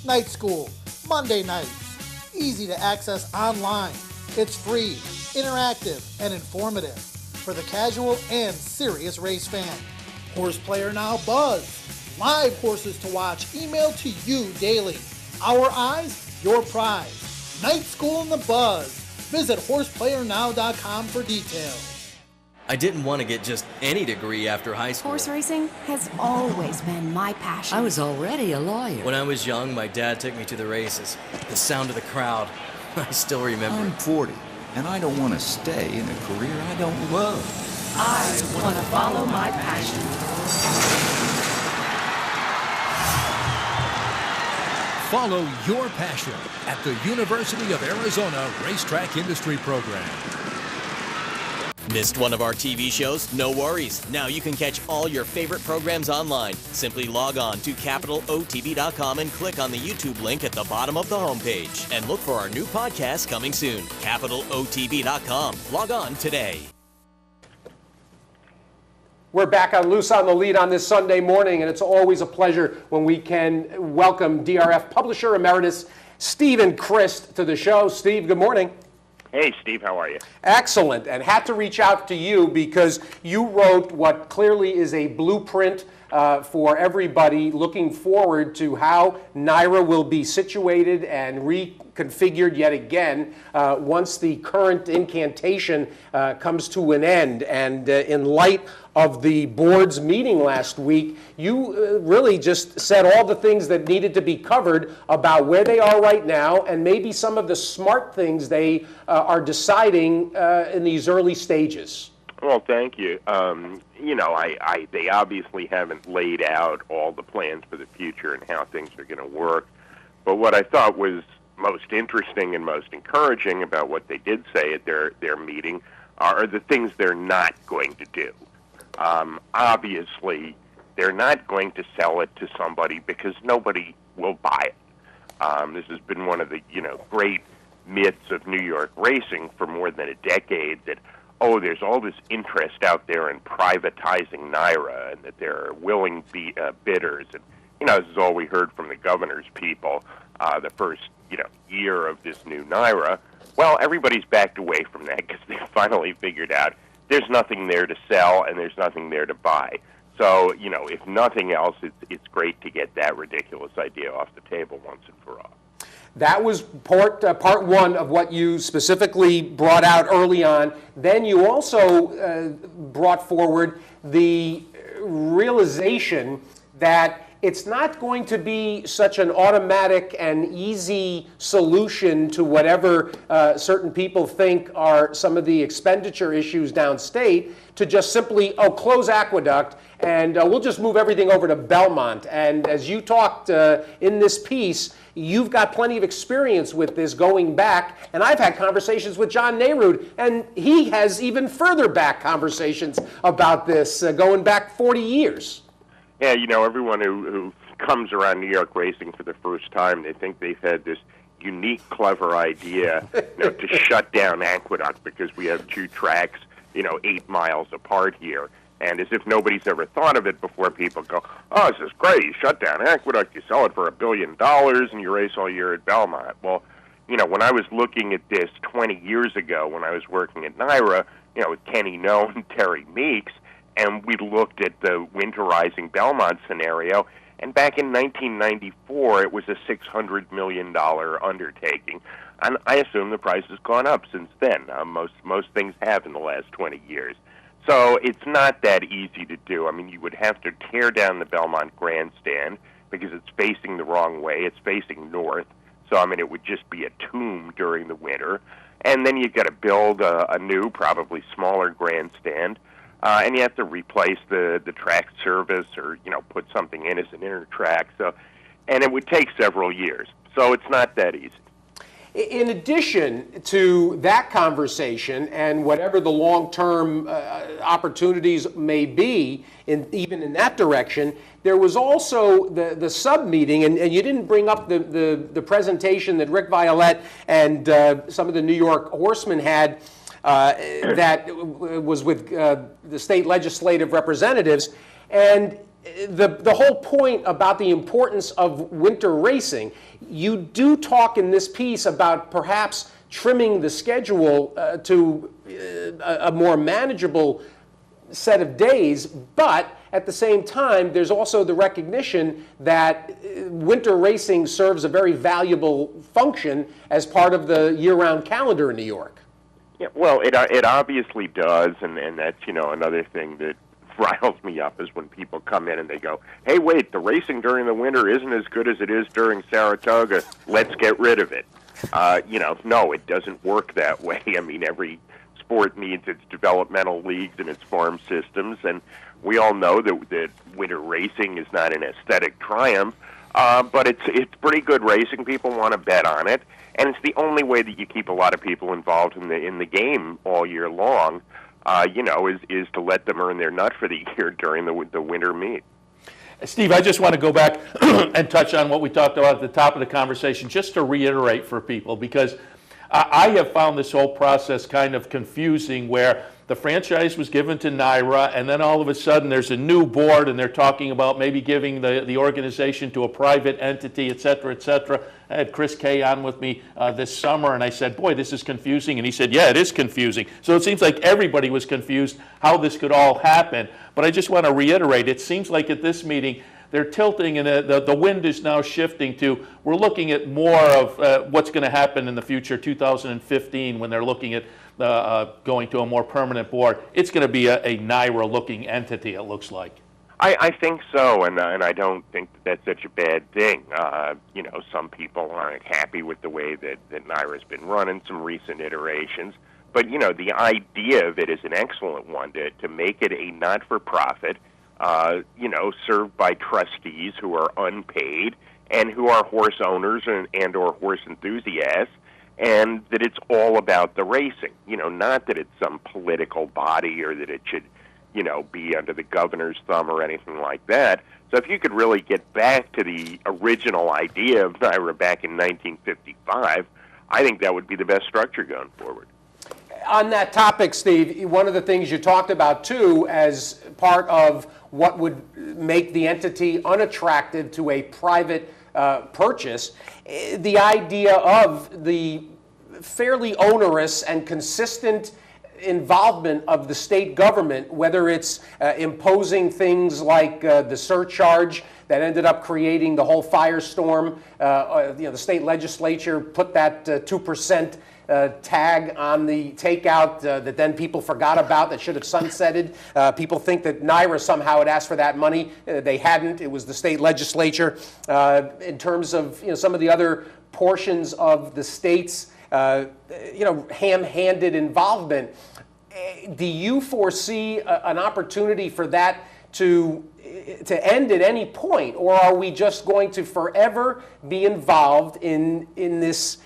Night school, Monday nights. Easy to access online. It's free, interactive, and informative for the casual and serious race fan. Horse Player Now Buzz. Live horses to watch emailed to you daily. Our eyes, your prize. Night school in the buzz. Visit horseplayernow.com for details. I didn't want to get just any degree after high school. Horse racing has always been my passion. I was already a lawyer. When I was young, my dad took me to the races. The sound of the crowd. I still remember. I'm 40, and I don't want to stay in a career I don't love. I want to follow my passion. Follow your passion at the University of Arizona Racetrack Industry Program. Missed one of our TV shows? No worries. Now you can catch all your favorite programs online. Simply log on to capitalotb.com and click on the YouTube link at the bottom of the homepage. And look for our new podcast coming soon. capitalotb.com. Log on today. We're back on Loose on the Lead on this Sunday morning, and it's always a pleasure when we can welcome DRF Publisher Emeritus Stephen Christ to the show. Steve, good morning. Hey, Steve, how are you? Excellent, and had to reach out to you because you wrote what clearly is a blueprint for everybody looking forward to how NYRA will be situated and reconfigured yet again once the current incantation comes to an end. And in light of the board's meeting last week, you really just said all the things that needed to be covered about where they are right now and maybe some of the smart things they are deciding in these early stages. Well, thank you. You know, they obviously haven't laid out all the plans for the future and how things are going to work. But what I thought was most interesting and most encouraging about what they did say at their meeting are the things they're not going to do. Obviously, they're not going to sell it to somebody because nobody will buy it. This has been one of the, great myths of New York racing for more than a decade that, there's all this interest out there in privatizing NYRA and that there are willing bidders. And, this is all we heard from the governor's people the first, year of this new NYRA. Well, everybody's backed away from that because they finally figured out there's nothing there to sell and there's nothing there to buy. So, if nothing else, it's great to get that ridiculous idea off the table once and for all. That was part one of what you specifically brought out early on. Then you also brought forward the realization that it's not going to be such an automatic and easy solution to whatever certain people think are some of the expenditure issues downstate, to just simply, close Aqueduct, and we'll just move everything over to Belmont. And as you talked in this piece, you've got plenty of experience with this going back, and I've had conversations with John Nehru, and he has even further back conversations about this, going back 40 years. Yeah, everyone who comes around New York racing for the first time, they think they've had this unique, clever idea, to shut down Aqueduct because we have two tracks, 8 miles apart here. And as if nobody's ever thought of it before, people go, oh, this is great. You shut down Aqueduct, you sell it for $1 billion, and you race all year at Belmont. Well, when I was looking at this 20 years ago, when I was working at NYRA, with Kenny Noe and Terry Meeks, and we looked at the winterizing Belmont scenario, and back in 1994, it was a $600 million undertaking. And I assume the price has gone up since then. Most things have in the last 20 years. So it's not that easy to do. I mean, you would have to tear down the Belmont Grandstand because it's facing the wrong way. It's facing north. So, it would just be a tomb during the winter. And then you've got to build a new, probably smaller grandstand. And you have to replace the track service or, put something in as an inner track. And it would take several years. So it's not that easy. In addition to that conversation and whatever the long-term opportunities may be, even in that direction, there was also the sub-meeting, and you didn't bring up the presentation that Rick Violette and some of the New York horsemen had that was with the state legislative representatives. And the whole point about the importance of winter racing, you do talk in this piece about perhaps trimming the schedule to a more manageable set of days, but at the same time, there's also the recognition that winter racing serves a very valuable function as part of the year-round calendar in New York. Yeah, well, it obviously does, and that's, another thing that riles me up is when people come in and they go, hey, wait, the racing during the winter isn't as good as it is during Saratoga. Let's get rid of it. No, it doesn't work that way. Every sport needs its developmental leagues and its farm systems, and we all know that winter racing is not an aesthetic triumph, but it's pretty good racing. People want to bet on it, and it's the only way that you keep a lot of people involved in the game all year long. Is to let them earn their nut for the year during the winter meet. Steve, I just want to go back and touch on what we talked about at the top of the conversation, just to reiterate for people, because I have found this whole process kind of confusing, where the franchise was given to NYRA, and then all of a sudden there's a new board, and they're talking about maybe giving the organization to a private entity, et cetera, et cetera. I had Chris Kay on with me this summer, and I said, boy, this is confusing. And he said, yeah, it is confusing. So it seems like everybody was confused how this could all happen. But I just want to reiterate, it seems like at this meeting, they're tilting, and the wind is now shifting to, we're looking at more of what's going to happen in the future, 2015, when they're looking at going to a more permanent board. It's going to be a NYRA-looking entity, it looks like. I think so, and I don't think that's such a bad thing. Some people aren't happy with the way that NYRA's been run in some recent iterations. But, the idea of it is an excellent one, to make it a not-for-profit, served by trustees who are unpaid and who are horse owners and or horse enthusiasts, and that it's all about the racing. Not that it's some political body or that it should, be under the governor's thumb or anything like that. So if you could really get back to the original idea of NYRA back in 1955, I think that would be the best structure going forward. On that topic, Steve, one of the things you talked about, too, as part of what would make the entity unattractive to a private purchase, the idea of the fairly onerous and consistent involvement of the state government, whether it's imposing things like the surcharge that ended up creating the whole firestorm. The state legislature put that 2% tag on the takeout that then people forgot about that should have sunsetted. People think that NYRA somehow had asked for that money. They hadn't. It was the state legislature. In terms of some of the other portions of the state's ham-handed involvement, do you foresee an opportunity for that to end at any point, or are we just going to forever be involved in this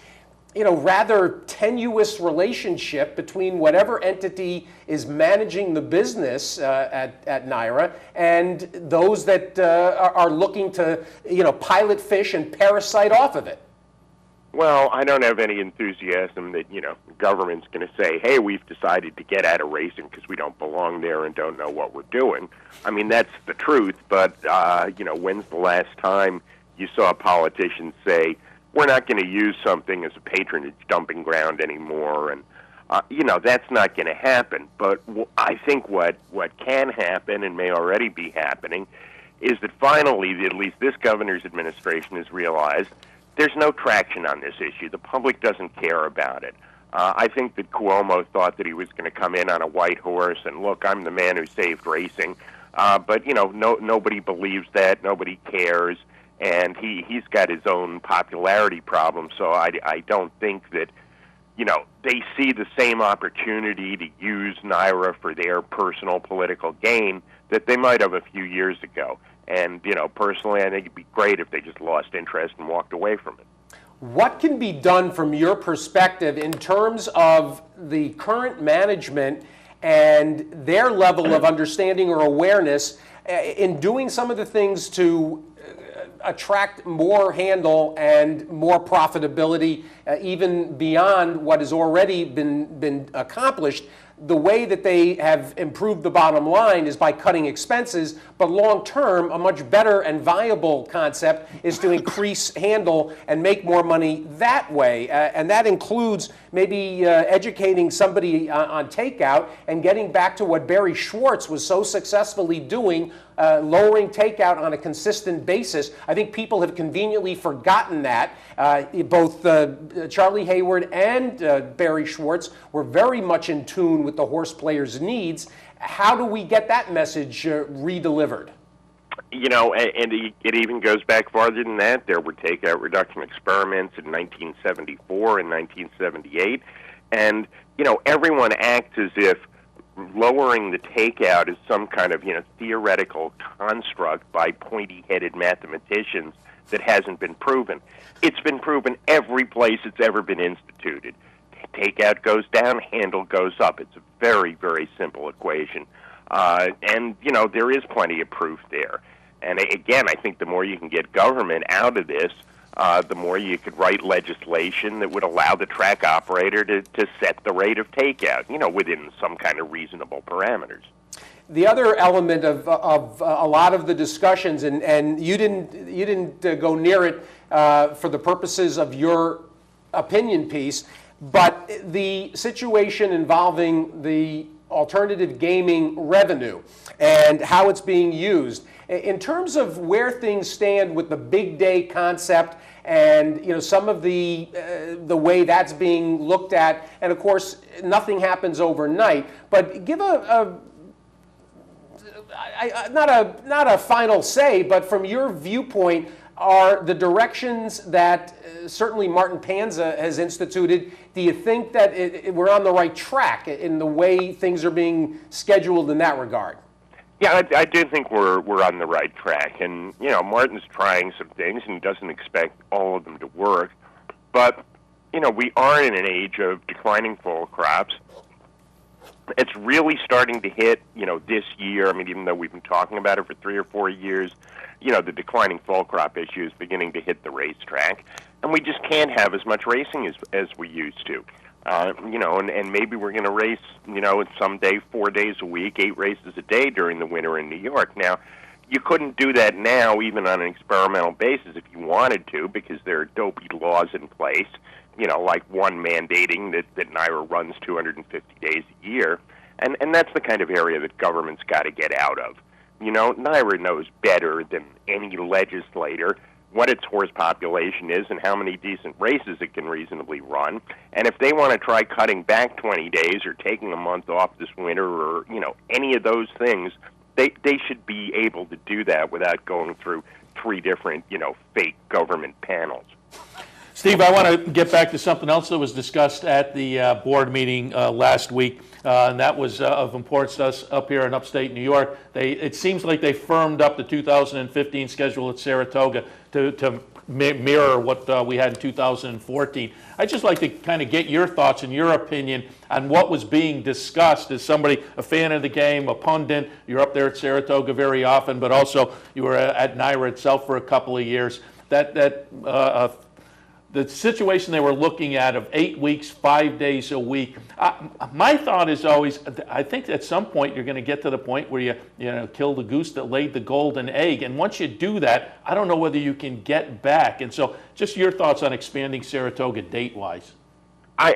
rather tenuous relationship between whatever entity is managing the business at NYRA and those that are looking to pilot fish and parasite off of it? Well, I don't have any enthusiasm that, government's going to say, hey, we've decided to get out of racing because we don't belong there and don't know what we're doing. I mean, that's the truth, but, when's the last time you saw politicians say, we're not going to use something as a patronage dumping ground anymore? And, that's not going to happen. But I think what can happen and may already be happening is that finally, at least this governor's administration has realized there's no traction on this issue. The public doesn't care about it. I think that Cuomo thought that he was going to come in on a white horse and, look, I'm the man who saved racing. But, nobody believes that. Nobody cares. And he's got his own popularity problem. So I don't think that, they see the same opportunity to use NYRA for their personal political gain that they might have a few years ago. And, personally, I think it'd be great if they just lost interest and walked away from it. What can be done from your perspective in terms of the current management and their level of understanding or awareness in doing some of the things to attract more handle and more profitability, even beyond what has already been accomplished? The way that they have improved the bottom line is by cutting expenses, but long term, a much better and viable concept is to increase handle and make more money that way. And that includes maybe educating somebody on takeout and getting back to what Barry Schwartz was so successfully doing, lowering takeout on a consistent basis. I think people have conveniently forgotten that. Both Charlie Hayward and Barry Schwartz were very much in tune with the horse players' needs. How do we get that message redelivered? And it even goes back farther than that. There were takeout reduction experiments in 1974 and 1978. And, everyone acts as if lowering the takeout is some kind of, theoretical construct by pointy-headed mathematicians that hasn't been proven. It's been proven every place it's ever been instituted. Takeout goes down, handle goes up. It's a very, very simple equation. And, there is plenty of proof there. And again, I think the more you can get government out of this, the more you could write legislation that would allow the track operator to set the rate of takeout, within some kind of reasonable parameters. The other element of a lot of the discussions, and you didn't go near it for the purposes of your opinion piece, but the situation involving the alternative gaming revenue and how it's being used. In terms of where things stand with the big day concept and some of the way that's being looked at, and of course nothing happens overnight, but give not a final say, but from your viewpoint, are the directions that certainly Martin Panza has instituted, do you think that we're on the right track in the way things are being scheduled in that regard? Yeah, I do think we're on the right track. And, Martin's trying some things and he doesn't expect all of them to work. But, we are in an age of declining fall crops. It's really starting to hit, this year. I mean, even though we've been talking about it for 3 or 4 years, the declining fall crop issue is beginning to hit the racetrack. And we just can't have as much racing as we used to. And maybe we're going to race, someday 4 days a week, 8 races a day during the winter in New York. Now, you couldn't do that now, even on an experimental basis, if you wanted to, because there are dopey laws in place, like one mandating that NYRA runs 250 days a year. And that's the kind of area that government's got to get out of. NYRA knows better than any legislator what its horse population is and how many decent races it can reasonably run. And if they want to try cutting back 20 days or taking a month off this winter or, any of those things, they should be able to do that without going through 3 different, fake government panels. Steve, I want to get back to something else that was discussed at the board meeting last week, and that was of importance to us up here in upstate New York. It seems like they firmed up the 2015 schedule at Saratoga to mirror what we had in 2014. I'd just like to kind of get your thoughts and your opinion on what was being discussed. As somebody, a fan of the game, a pundit, you're up there at Saratoga very often, but also you were at NYRA itself for a couple of years. The situation they were looking at of 8 weeks, 5 days a week. My thought is always, I think at some point you're going to get to the point where you kill the goose that laid the golden egg. And once you do that, I don't know whether you can get back. And so just your thoughts on expanding Saratoga date-wise. I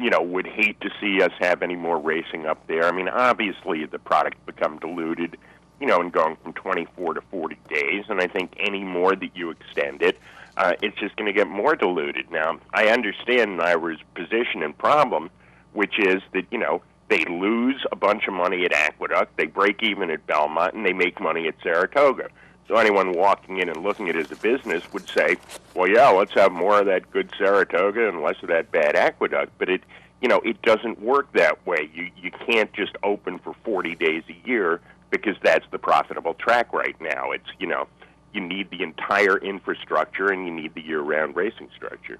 would hate to see us have any more racing up there. I mean, obviously the product become diluted, and going from 24 to 40 days. And I think any more that you extend it, it's just going to get more diluted. Now, I understand NYRA's position and problem, which is that, they lose a bunch of money at Aqueduct, they break even at Belmont, and they make money at Saratoga. So anyone walking in and looking at it as a business would say, well, yeah, let's have more of that good Saratoga and less of that bad Aqueduct. But it doesn't work that way. You can't just open for 40 days a year because that's the profitable track right now. It's, you need the entire infrastructure and you need the year-round racing structure.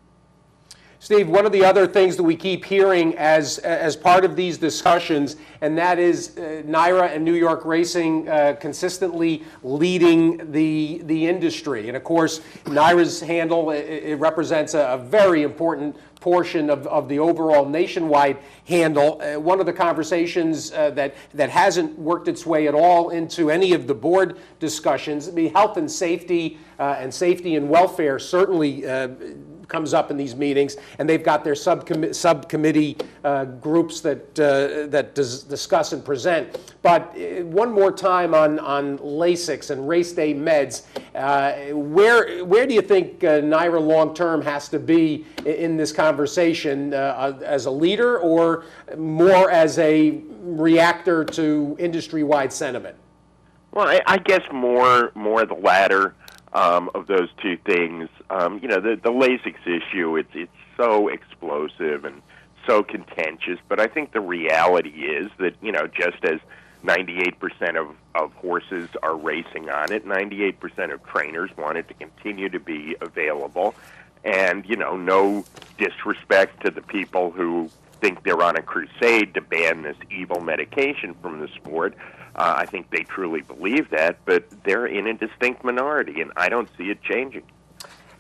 Steve, one of the other things that we keep hearing as part of these discussions, and that is NYRA and New York Racing consistently leading the industry. And of course, NYRA's handle, it represents a very important portion of the overall nationwide handle. One of the conversations that hasn't worked its way at all into any of the board discussions, health and safety and welfare certainly comes up in these meetings, and they've got their subcommittee groups that discuss and present. But one more time on Lasix and race day meds, where do you think NYRA long-term has to be in this conversation, as a leader or more as a reactor to industry-wide sentiment? Well, I guess more the latter of those two things. The Lasix issue, it's so explosive and so contentious, but I think the reality is that, just as 98% of horses are racing on it, 98% of trainers want it to continue to be available, and, no disrespect to the people who think they're on a crusade to ban this evil medication from the sport. I think they truly believe that, but they're in a distinct minority, and I don't see it changing.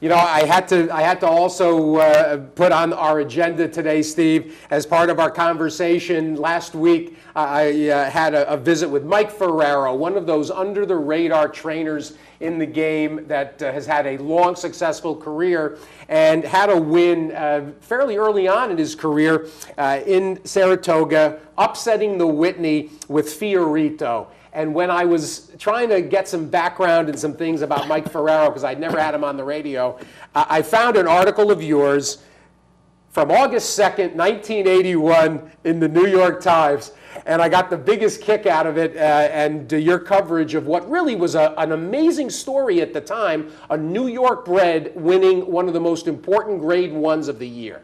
I had to also put on our agenda today, Steve, as part of our conversation last week. I had a visit with Mike Ferraro, one of those under-the-radar trainers in the game that has had a long, successful career and had a win fairly early on in his career in Saratoga, upsetting the Whitney with Fiorito. And when I was trying to get some background and some things about Mike Ferraro, because I'd never had him on the radio, I found an article of yours from August 2nd, 1981 in the New York Times. And I got the biggest kick out of it and your coverage of what really was an amazing story at the time, a New York bred winning one of the most important Grade 1s of the year.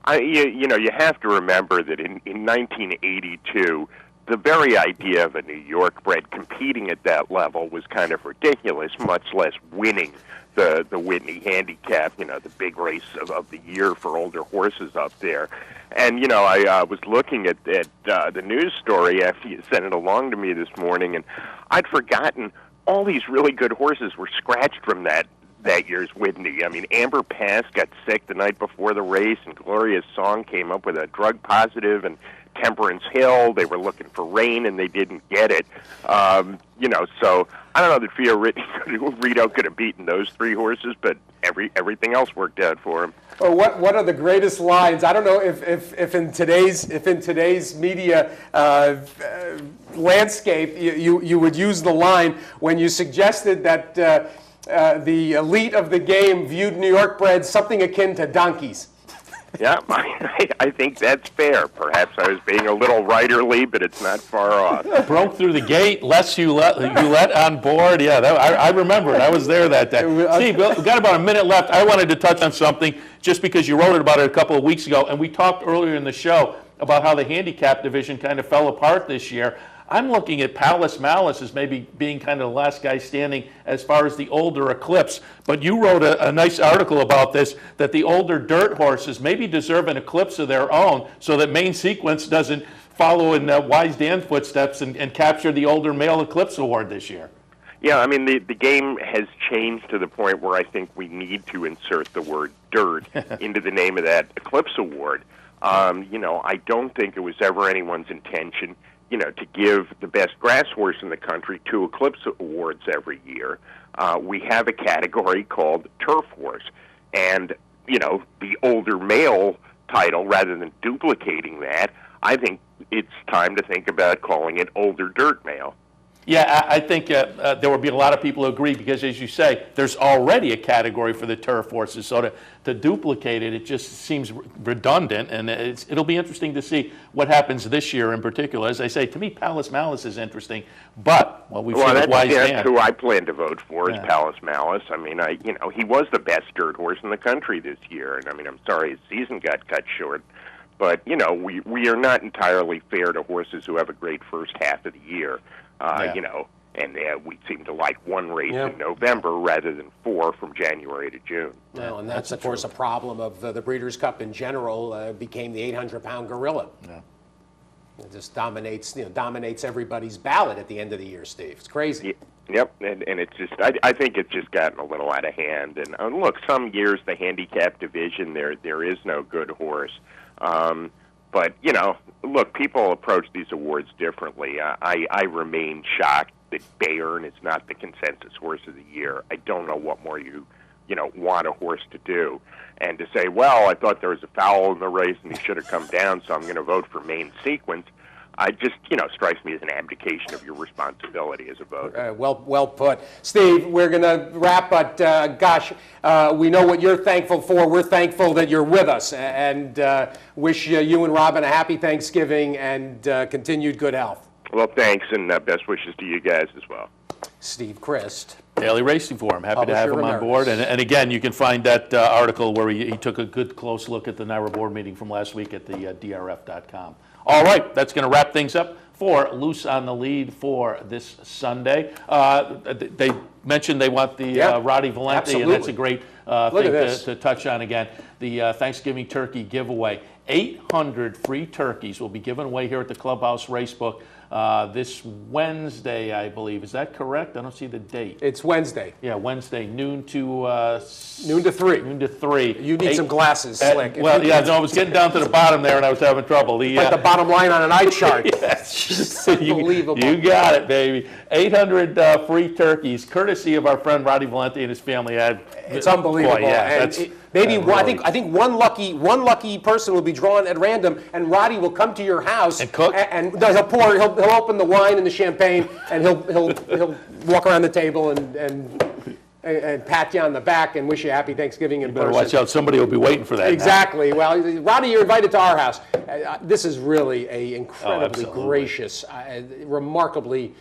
You have to remember that in 1982, the very idea of a New York bred competing at that level was kind of ridiculous, much less winning the Whitney Handicap, the big race of the year for older horses up there. And, I was looking at the news story after you sent it along to me this morning, and I'd forgotten all these really good horses were scratched from that year's Whitney. I mean, Amber Pass got sick the night before the race, and Gloria's Song came up with a drug positive, and Temperance Hill, they were looking for rain and they didn't get it. So I don't know that Fiorito could have beaten those three horses, but everything else worked out for him. Well, what are the greatest lines? I don't know if in today's media landscape you would use the line when you suggested that the elite of the game viewed New York breds something akin to donkeys. Yeah, I think that's fair. Perhaps I was being a little writerly, but it's not far off. Broke through the gate, Les Hewlett on board. Yeah, I remember it. I was there that day. Steve, we've got about a minute left. I wanted to touch on something just because you wrote about it a couple of weeks ago, and we talked earlier in the show about how the handicap division kind of fell apart this year. I'm looking at Palace Malice as maybe being kind of the last guy standing as far as the older Eclipse. But you wrote a nice article about this, that the older dirt horses maybe deserve an Eclipse of their own so that Main Sequence doesn't follow in Wise Dan footsteps and capture the older male Eclipse award this year. Yeah, I mean, the game has changed to the point where I think we need to insert the word dirt into the name of that Eclipse award. I don't think it was ever anyone's intention to give the best grass horse in the country 2 Eclipse awards every year. We have a category called turf horse. And, the older male title, rather than duplicating that, I think it's time to think about calling it older dirt male. Yeah, I think there will be a lot of people who agree because, as you say, there's already a category for the turf horses. So to duplicate it, it just seems redundant, and it'll be interesting to see what happens this year in particular. As I say, to me, Palace Malice is interesting, but we've seen with Wise Dan. That's who I plan to vote for is Palace Malice. I mean, he was the best dirt horse in the country this year, and I mean, I'm sorry his season got cut short. But, we are not entirely fair to horses who have a great first half of the year. And we seem to like one race in November rather than 4 from January to June. Well, and that's of course a problem of the Breeders' Cup in general. Became the 800-pound gorilla. Yeah. It just dominates everybody's ballot at the end of the year, Steve. It's crazy. Yep, and it's just I think it's just gotten a little out of hand. And look, some years the handicap division there is no good horse. But, look, people approach these awards differently. I remain shocked that Bayern is not the consensus horse of the year. I don't know what more you want a horse to do. And to say, well, I thought there was a foul in the race and he should have come down, so I'm going to vote for Main Sequence. I just, strikes me as an abdication of your responsibility as a voter. Well put. Steve, we're going to wrap, but we know what you're thankful for. We're thankful that you're with us, and wish you and Robin a happy Thanksgiving and continued good health. Well, thanks, and best wishes to you guys as well. Steve Christ. Daily Racing Forum. Happy to have him on board. And again, you can find that article where he took a good close look at the NYRA board meeting from last week at the drf.com. All right, that's going to wrap things up for Loose on the Lead for this Sunday. They mentioned they want the Radi Valenti, absolutely. And that's a great thing to touch on again. The Thanksgiving turkey giveaway. 800 free turkeys will be given away here at the Clubhouse Racebook this Wednesday, I believe. Is that correct? I don't see the date. It's Wednesday. Yeah, Wednesday, noon to 3. Noon to 3. You need some glasses, Slick. I was getting down to the bottom there, and I was having trouble. Like the bottom line on an eye chart. Yes. Unbelievable. You got it, baby. 800 free turkeys, courtesy of our friend Radi Valenti and his family. It's unbelievable. Boy, yeah, I think one lucky person will be drawn at random, and Roddy will come to your house and cook. And he'll open the wine and the champagne, and he'll walk around the table and pat you on the back and wish you a happy Thanksgiving in person. Watch out, somebody will be waiting for that. Exactly. Now. Well, Roddy, you're invited to our house. This is really a incredibly gracious, remarkably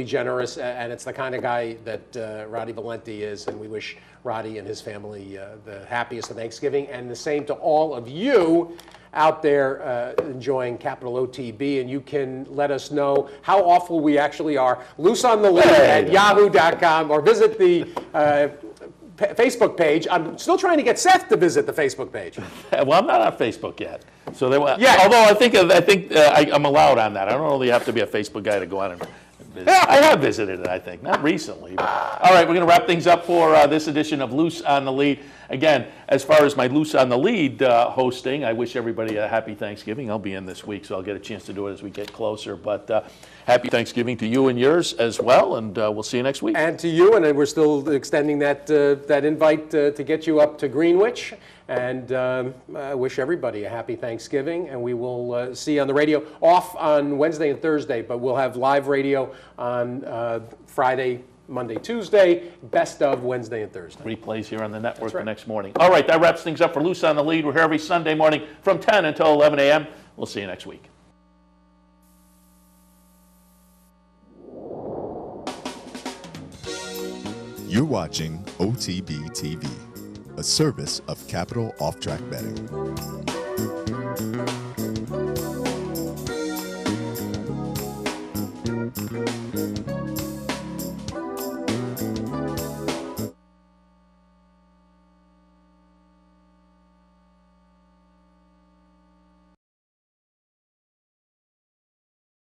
generous, and it's the kind of guy that Radi Valenti is, and we wish Roddy and his family the happiest of Thanksgiving, and the same to all of you out there enjoying Capital OTB, and you can let us know how awful we actually are. Loose on the Lead at yahoo.com, or visit the Facebook page. I'm still trying to get Seth to visit the Facebook page. Well, I'm not on Facebook yet. So although I think I'm allowed on that. I don't really have to be a Facebook guy to go on and visit. I have visited it, I think. Not recently. But. All right, we're going to wrap things up for this edition of Loose on the Lead. Again, as far as my Loose on the Lead hosting, I wish everybody a happy Thanksgiving. I'll be in this week, so I'll get a chance to do it as we get closer. But happy Thanksgiving to you and yours as well, and we'll see you next week. And to you, and we're still extending that invite to get you up to Greenwich. And I wish everybody a happy Thanksgiving, and we will see you on the radio. Off on Wednesday and Thursday, but we'll have live radio on Friday Monday, Tuesday, best of Wednesday and Thursday. Replays here on the network right. the next morning. All right, that wraps things up for Loose on the Lead. We're here every Sunday morning from 10 until 11 a.m. We'll see you next week. You're watching OTB TV, a service of Capital Off Track Betting.